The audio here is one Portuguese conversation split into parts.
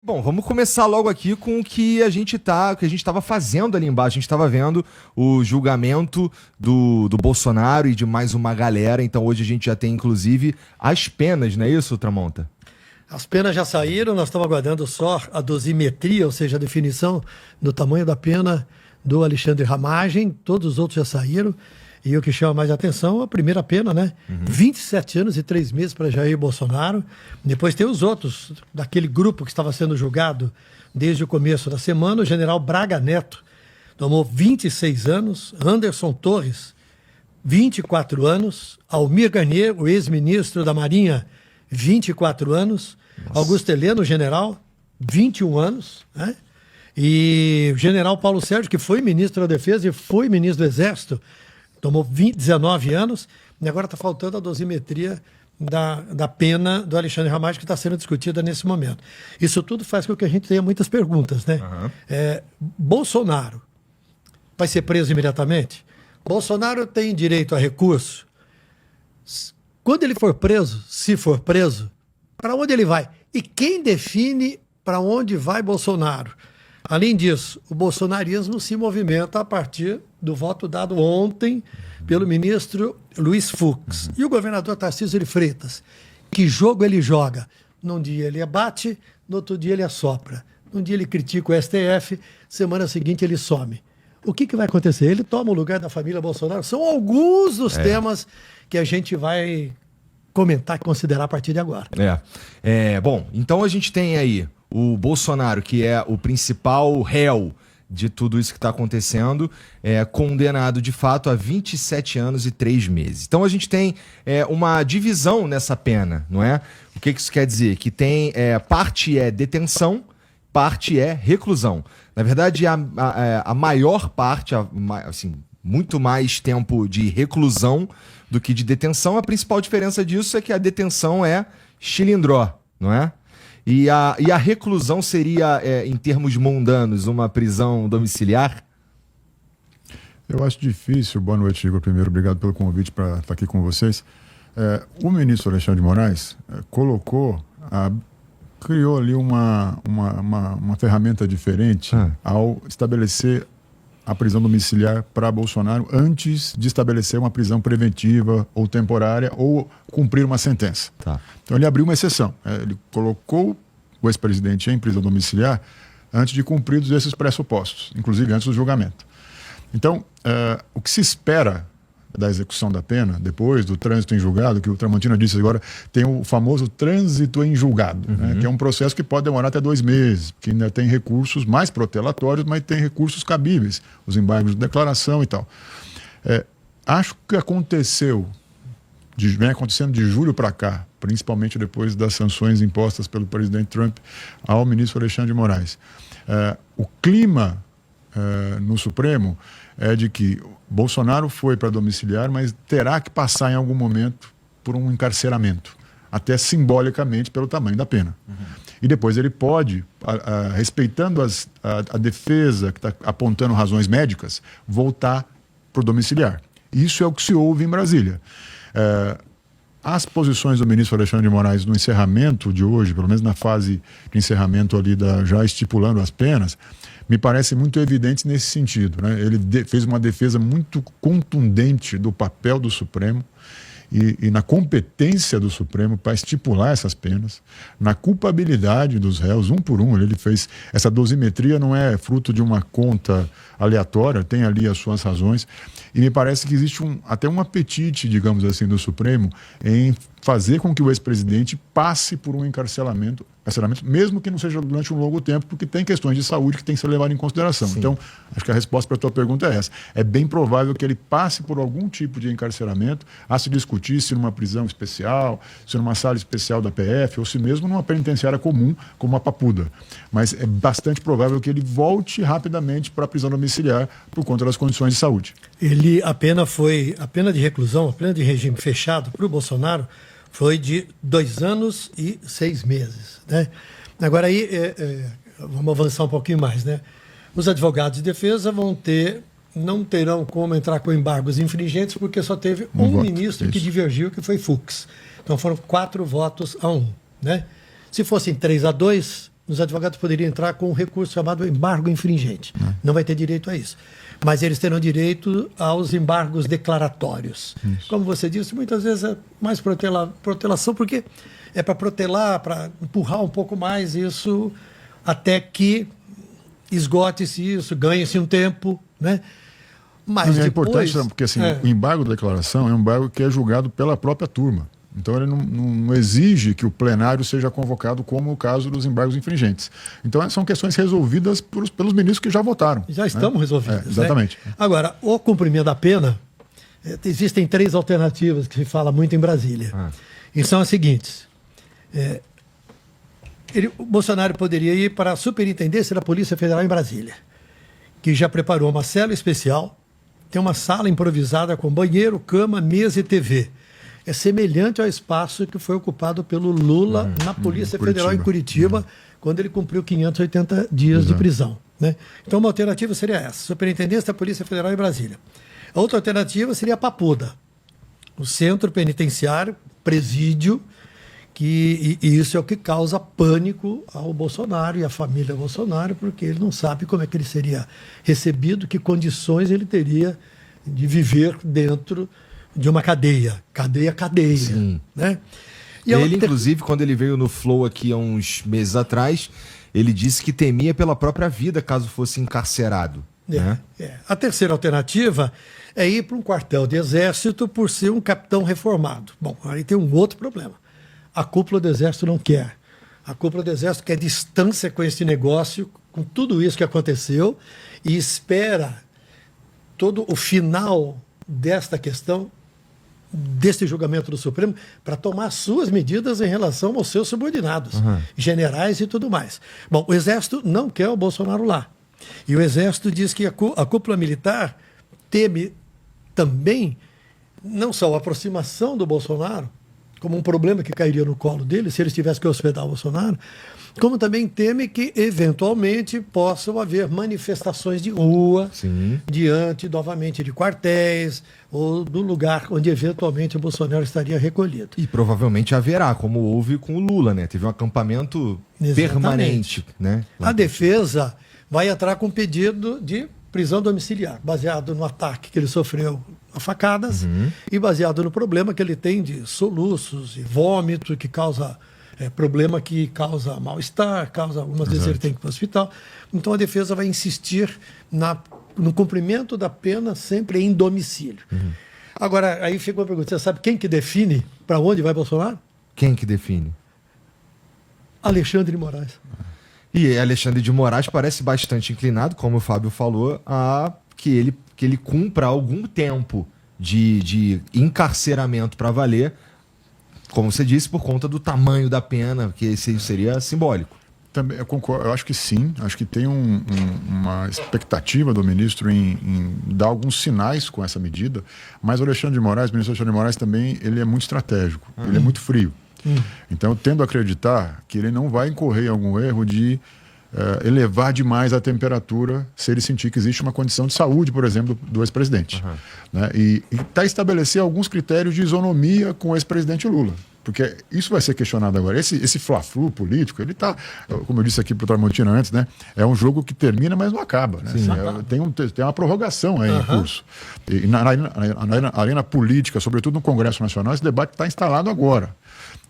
Bom, vamos começar logo aqui com o que a gente estava fazendo ali embaixo. A gente estava vendo o julgamento do Bolsonaro e de mais uma galera. Então hoje a gente já tem, inclusive, as penas, não é isso, Tramonta? As penas já saíram, nós estamos aguardando só a dosimetria, ou seja, a definição do tamanho da pena do Alexandre Ramagem. Todos os outros já saíram. E o que chama mais atenção é a primeira pena, né? 27 anos e 3 meses para Jair Bolsonaro. Depois tem os outros, daquele grupo que estava sendo julgado desde o começo da semana. O general Braga Neto tomou 26 anos. Anderson Torres, 24 anos. Almir Garnier, o ex-ministro da Marinha, 24 anos. Nossa. Augusto Heleno, general, 21 anos. Né? E o general Paulo Sérgio, que foi ministro da Defesa e foi ministro do Exército, tomou 19 anos, e agora está faltando a dosimetria da pena do Alexandre Ramagem, que está sendo discutida nesse momento. Isso tudo faz com que a gente tenha muitas perguntas, né? Bolsonaro vai ser preso imediatamente? Bolsonaro tem direito a recurso? Quando ele for preso, se for preso, para onde ele vai? E quem define para onde vai Bolsonaro? Além disso, o bolsonarismo se movimenta a partir do voto dado ontem pelo ministro Luiz Fux. E o governador Tarcísio de Freitas, que jogo ele joga? Num dia ele abate, no outro dia ele assopra. Num dia ele critica o STF, semana seguinte ele some. O que vai acontecer? Ele toma o lugar da família Bolsonaro? São alguns dos temas que a gente vai comentar e considerar a partir de agora. Bom, então a gente tem aí o Bolsonaro, que é o principal réu de tudo isso que está acontecendo, condenado de fato a 27 anos e 3 meses. Então a gente tem uma divisão nessa pena, não é? O que isso quer dizer? Que tem parte é detenção, parte é reclusão. Na verdade, a maior parte, assim, muito mais tempo de reclusão do que de detenção. A principal diferença disso é que a detenção é chilindró, não é? E a reclusão seria, em termos mundanos, uma prisão domiciliar? Eu acho difícil. Boa noite, Igor. Primeiro, obrigado pelo convite para estar aqui com vocês. O ministro Alexandre de Moraes criou ali uma ferramenta diferente ao estabelecer a prisão domiciliar para Bolsonaro antes de estabelecer uma prisão preventiva ou temporária ou cumprir uma sentença. Tá. Então ele abriu uma exceção. Ele colocou o ex-presidente em prisão domiciliar antes de cumpridos esses pressupostos, inclusive antes do julgamento. Então, o que se espera da execução da pena, depois do trânsito em julgado, que o Tramontina disse agora, tem o famoso trânsito em julgado, né, que é um processo que pode demorar até 2 meses, que ainda tem recursos mais protelatórios, mas tem recursos cabíveis, os embargos de declaração e tal. Acho que vem acontecendo de julho para cá, principalmente depois das sanções impostas pelo presidente Trump ao ministro Alexandre de Moraes. O clima no Supremo é de que Bolsonaro foi para domiciliar, mas terá que passar em algum momento por um encarceramento, até simbolicamente pelo tamanho da pena. E depois ele pode, respeitando a defesa que está apontando razões médicas, voltar para o domiciliar. Isso é o que se ouve em Brasília. As posições do ministro Alexandre de Moraes no encerramento de hoje, pelo menos na fase de encerramento ali já estipulando as penas, me parecem muito evidentes nesse sentido, né? Ele fez uma defesa muito contundente do papel do Supremo e na competência do Supremo para estipular essas penas, na culpabilidade dos réus, um por um. Ele fez essa dosimetria, não é fruto de uma conta aleatória, tem ali as suas razões, e me parece que existe até um apetite, digamos assim, do Supremo em fazer com que o ex-presidente passe por um encarceramento, mesmo que não seja durante um longo tempo, porque tem questões de saúde que tem que ser levadas em consideração. Sim. Então, acho que a resposta para a tua pergunta é essa. É bem provável que ele passe por algum tipo de encarceramento, a se discutir se numa prisão especial, se numa sala especial da PF, ou se mesmo numa penitenciária comum, como a Papuda. Mas é bastante provável que ele volte rapidamente para a prisão domiciliar por conta das condições de saúde. A pena de reclusão, a pena de regime fechado para o Bolsonaro foi de 2 anos e 6 meses. Né? Agora aí, vamos avançar um pouquinho mais. Né? Os advogados de defesa não terão como entrar com embargos infringentes, porque só teve um ministro que divergiu, que foi Fux. Então foram 4 votos a 1. Né? Se fossem 3-2, os advogados poderiam entrar com um recurso chamado embargo infringente. Não vai ter direito a isso. Mas eles terão direito aos embargos declaratórios. Como você disse, muitas vezes é mais protelação, porque é para protelar, para empurrar um pouco mais isso até que esgote-se isso, ganhe-se um tempo, né? Mas é depois, importante, porque assim, o embargo da declaração é um embargo que é julgado pela própria turma. Então ele não exige que o plenário seja convocado, como o caso dos embargos infringentes. Então são questões resolvidas pelos ministros que já votaram. Já estamos resolvidas. Exatamente. Né? Agora, o cumprimento da pena, existem 3 alternativas que se fala muito em Brasília. E são as seguintes. O Bolsonaro poderia ir para a Superintendência da Polícia Federal em Brasília, que já preparou uma cela especial, tem uma sala improvisada com banheiro, cama, mesa e TV. É semelhante ao espaço que foi ocupado pelo Lula na Polícia Federal em Curitiba, quando ele cumpriu 580 dias de prisão. Né? Então, uma alternativa seria essa, Superintendência da Polícia Federal em Brasília. A outra alternativa seria a Papuda, o Centro Penitenciário, presídio, e isso é o que causa pânico ao Bolsonaro e à família Bolsonaro, porque ele não sabe como é que ele seria recebido, que condições ele teria de viver dentro de uma cadeia. Sim. Né? E ele, inclusive, quando ele veio no Flow aqui há uns meses atrás, ele disse que temia pela própria vida caso fosse encarcerado. Né? A terceira alternativa é ir para um quartel de exército por ser um capitão reformado. Bom, aí tem um outro problema. A cúpula do Exército não quer. A cúpula do Exército quer distância com esse negócio, com tudo isso que aconteceu, e espera todo o final desta questão, deste julgamento do Supremo, para tomar suas medidas em relação aos seus subordinados, generais e tudo mais. Bom, o Exército não quer o Bolsonaro lá. E o Exército diz que a cúpula militar teme também não só a aproximação do Bolsonaro, como um problema que cairia no colo dele se ele tivesse que hospedar o Bolsonaro, como também teme que, eventualmente, possam haver manifestações de rua diante, novamente, de quartéis ou do lugar onde, eventualmente, o Bolsonaro estaria recolhido. E provavelmente haverá, como houve com o Lula, né? Teve um acampamento permanente. Né? A defesa vai entrar com pedido de prisão domiciliar, baseado no ataque que ele sofreu a facadas e baseado no problema que ele tem de soluços e vômito, que causa problema que causa mal-estar, causa algumas vezes ele tem que ir para o hospital. Então a defesa vai insistir no cumprimento da pena sempre em domicílio. Agora, aí fica uma pergunta, você sabe quem que define para onde vai Bolsonaro? Quem que define? Alexandre de Moraes. E Alexandre de Moraes parece bastante inclinado, como o Fábio falou, a que ele cumpra algum tempo de encarceramento para valer, como você disse, por conta do tamanho da pena, que esse seria simbólico. Também, eu concordo, eu acho que sim, acho que tem uma expectativa do ministro em dar alguns sinais com essa medida, mas o Alexandre de Moraes, o ministro Alexandre de Moraes também, ele é muito estratégico, ele é muito frio. Então eu tendo a acreditar que ele não vai incorrer em algum erro de elevar demais a temperatura se ele sentir que existe uma condição de saúde, por exemplo, do ex-presidente. Né? E estabelecer alguns critérios de isonomia com o ex-presidente Lula. Porque isso vai ser questionado agora. Esse fla-flu político, ele está, como eu disse aqui para o Tramontina antes, né? É um jogo que termina, mas não acaba. Né? Assim, tem uma prorrogação aí em curso. E na arena política, sobretudo no Congresso Nacional, esse debate está instalado agora.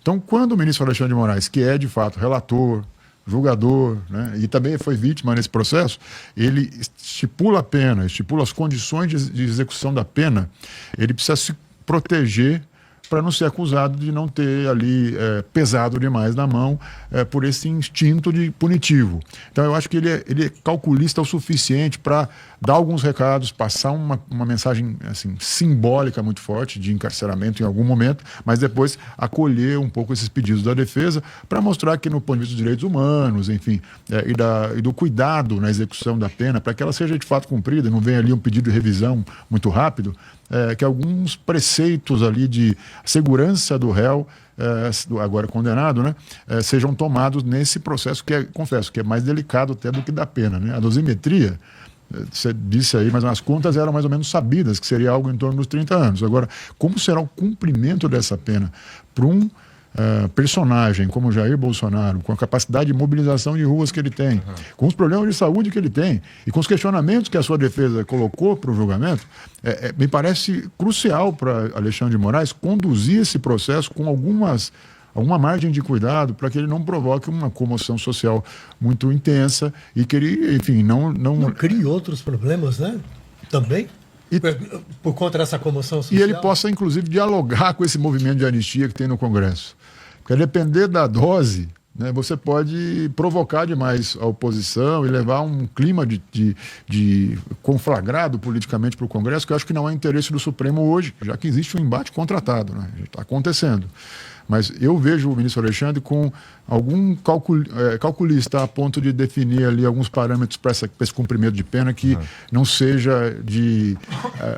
Então, quando o ministro Alexandre de Moraes, que é de fato relator, julgador, né, e também foi vítima nesse processo, ele estipula a pena, estipula as condições de execução da pena, ele precisa se proteger para não ser acusado de não ter ali pesado demais na mão por esse instinto de punitivo. Então eu acho que ele é calculista o suficiente para dar alguns recados, passar uma mensagem assim, simbólica muito forte de encarceramento em algum momento, mas depois acolher um pouco esses pedidos da defesa para mostrar que no ponto de vista dos direitos humanos, enfim, e do cuidado na execução da pena, para que ela seja de fato cumprida, não venha ali um pedido de revisão muito rápido, que alguns preceitos ali de segurança do réu, agora condenado, né, sejam tomados nesse processo que confesso, que é mais delicado até do que da pena. Né? A dosimetria, você disse aí, mas as contas eram mais ou menos sabidas, que seria algo em torno dos 30 anos. Agora, como será o cumprimento dessa pena para um personagem como Jair Bolsonaro, com a capacidade de mobilização de ruas que ele tem, com os problemas de saúde que ele tem e com os questionamentos que a sua defesa colocou para o julgamento, me parece crucial para Alexandre de Moraes conduzir esse processo com alguma margem de cuidado para que ele não provoque uma comoção social muito intensa e que ele, enfim, não crie outros problemas, né? Também. Por conta dessa comoção social. E ele possa, inclusive, dialogar com esse movimento de anistia que tem no Congresso. Porque, a depender da dose, né, você pode provocar demais a oposição e levar um clima de conflagrado politicamente para o Congresso, que eu acho que não é interesse do Supremo hoje, já que existe um embate contratado, né? Está acontecendo. Mas eu vejo o ministro Alexandre com algum calculista a ponto de definir ali alguns parâmetros para esse cumprimento de pena que não seja de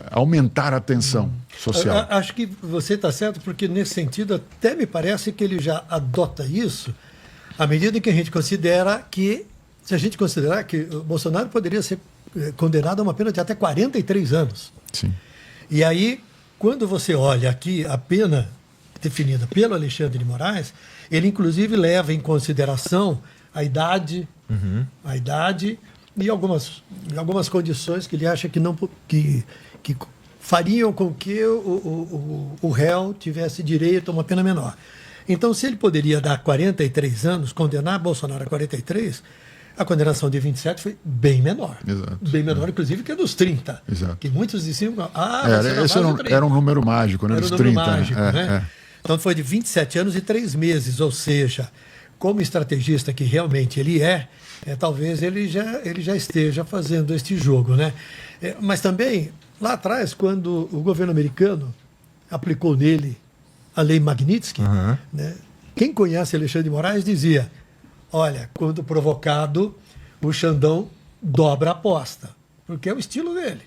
aumentar a tensão social. Acho que você está certo, porque nesse sentido até me parece que ele já adota isso à medida em que a gente considera que, se a gente considerar que o Bolsonaro poderia ser condenado a uma pena de até 43 anos. Sim. E aí, quando você olha aqui a pena definida pelo Alexandre de Moraes, ele inclusive leva em consideração a idade e algumas condições que ele acha que fariam com que o réu tivesse direito a uma pena menor. Então, se ele poderia dar 43 anos, condenar Bolsonaro a 43, a condenação de 27 foi bem menor. Exato. Bem menor, inclusive, que a dos 30. Exato. Que muitos diziam, esse era um número mágico, né? Era Dos um número 30. mágico, né? Então foi de 27 anos e 3 meses, ou seja, como estrategista que realmente ele talvez ele já esteja fazendo este jogo, né? Mas também, lá atrás, quando o governo americano aplicou nele a lei Magnitsky, né, quem conhece Alexandre de Moraes dizia, olha, quando provocado, o Xandão dobra a aposta, porque é o estilo dele.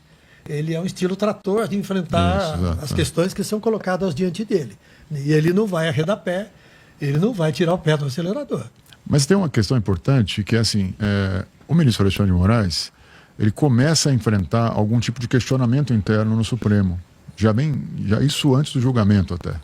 Ele é um estilo trator de enfrentar as questões que são colocadas diante dele. E ele não vai arredar pé, ele não vai tirar o pé do acelerador. Mas tem uma questão importante que é assim, o ministro Alexandre de Moraes, ele começa a enfrentar algum tipo de questionamento interno no Supremo. Já isso antes do julgamento até.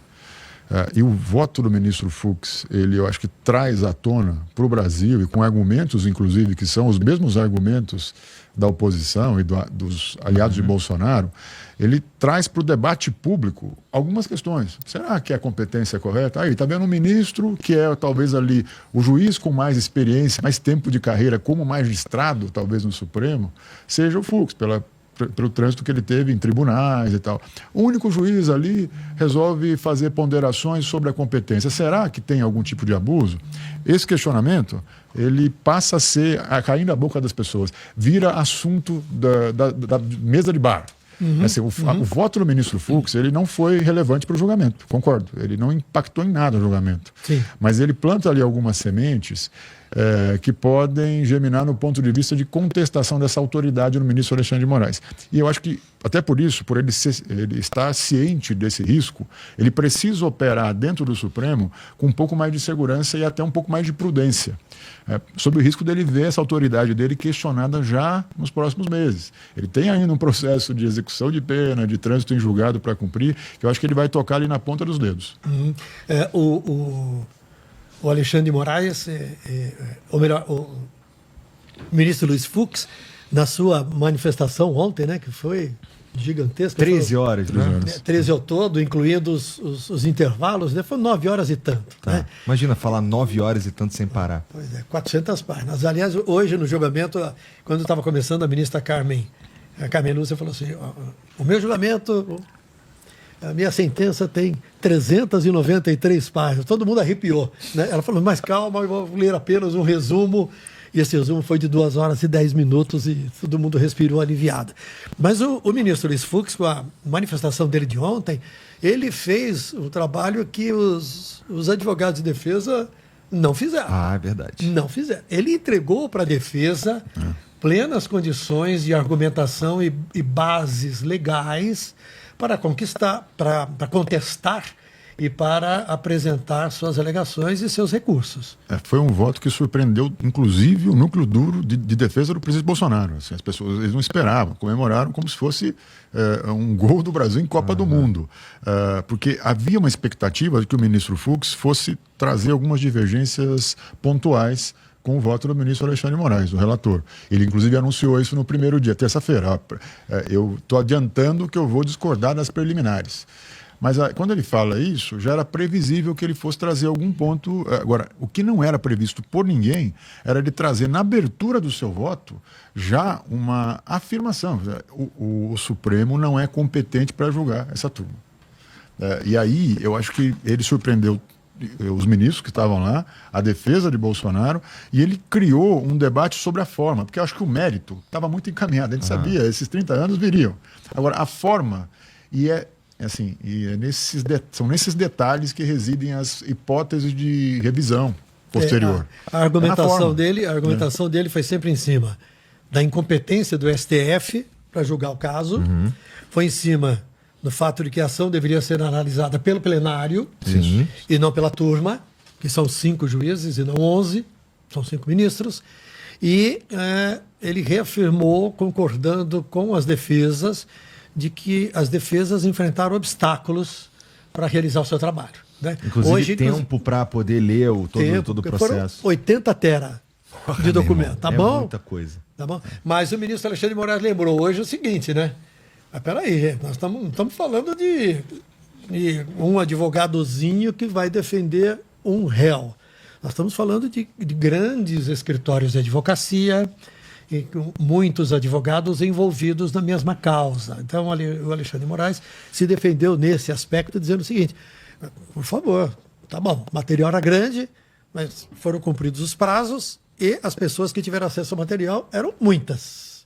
E o voto do ministro Fux, eu acho que traz à tona para o Brasil, e com argumentos, inclusive, que são os mesmos argumentos da oposição e dos aliados de Bolsonaro, ele traz para o debate público algumas questões. Será que a competência é correta? Aí está vendo um ministro que é talvez ali o juiz com mais experiência, mais tempo de carreira como magistrado, talvez no Supremo, seja o Fux, pelo trânsito que ele teve em tribunais e tal. O único juiz ali resolve fazer ponderações sobre a competência. Será que tem algum tipo de abuso? Esse questionamento, ele passa a cair na boca das pessoas. Vira assunto da mesa de bar. O voto do ministro Fux, ele não foi relevante para o julgamento, concordo. Ele não impactou em nada o julgamento. Sim. Mas ele planta ali algumas sementes que podem germinar no ponto de vista de contestação dessa autoridade no ministro Alexandre de Moraes. E eu acho que, até por isso, por ele estar ciente desse risco, ele precisa operar dentro do Supremo com um pouco mais de segurança e até um pouco mais de prudência, sob o risco dele ver essa autoridade dele questionada já nos próximos meses. Ele tem ainda um processo de execução de pena, de trânsito em julgado para cumprir, que eu acho que ele vai tocar ali na ponta dos dedos. O Alexandre de Moraes, ou melhor, o ministro Luiz Fux, na sua manifestação ontem, né, que foi gigantesca. 13 horas, né? 13 ao todo, incluindo os intervalos, né, foi 9 horas e tanto. Tá. Né? Imagina falar 9 horas e tanto sem parar. Pois é, 400 páginas. Aliás, hoje no julgamento, quando estava começando, a ministra Carmen Lúcia falou assim, o meu julgamento... A minha sentença tem 393 páginas. Todo mundo arrepiou. Né? Ela falou, mas calma, eu vou ler apenas um resumo. E esse resumo foi de 2 horas e 10 minutos e todo mundo respirou aliviado. Mas o ministro Luiz Fux, com a manifestação dele de ontem, ele fez o trabalho que os advogados de defesa não fizeram. Ah, é verdade. Não fizeram. Ele entregou para a defesa plenas condições de argumentação e bases legais para contestar e para apresentar suas alegações e seus recursos. Foi um voto que surpreendeu, inclusive, o núcleo duro de defesa do presidente Bolsonaro. Assim, as pessoas eles não esperavam, comemoraram como se fosse um gol do Brasil em Copa do Mundo. Porque havia uma expectativa de que o ministro Fux fosse trazer algumas divergências pontuais com o voto do ministro Alexandre de Moraes, do relator. Ele, inclusive, anunciou isso no primeiro dia, terça-feira. Eu estou adiantando que eu vou discordar das preliminares. Mas quando ele fala isso, já era previsível que ele fosse trazer algum ponto. Agora, o que não era previsto por ninguém era ele trazer na abertura do seu voto já uma afirmação. O Supremo não é competente para julgar essa turma. E aí eu acho que ele surpreendeu os ministros que estavam lá, a defesa de Bolsonaro, e ele criou um debate sobre a forma, porque eu acho que o mérito estava muito encaminhado. Ele sabia, esses 30 anos viriam. Agora, a forma, são nesses detalhes que residem as hipóteses de revisão posterior. A argumentação dele foi sempre em cima da incompetência do STF para julgar o caso, foi em cima do fato de que a ação deveria ser analisada pelo plenário e não pela turma, que são 5 juízes e não 11, são 5 ministros, e ele reafirmou, concordando com as defesas, de que as defesas enfrentaram obstáculos para realizar o seu trabalho. Né? Inclusive hoje, tempo para poder ler todo o processo. 80 tera de documento, tá bom? Muita coisa. Tá bom? Mas o ministro Alexandre de Moraes lembrou hoje o seguinte, né? Mas peraí, nós estamos falando de um advogadozinho que vai defender um réu. Nós estamos falando de grandes escritórios de advocacia, e com muitos advogados envolvidos na mesma causa. Então, o Alexandre de Moraes se defendeu nesse aspecto, dizendo o seguinte: por favor, tá bom, o material era grande, mas foram cumpridos os prazos e as pessoas que tiveram acesso ao material eram muitas.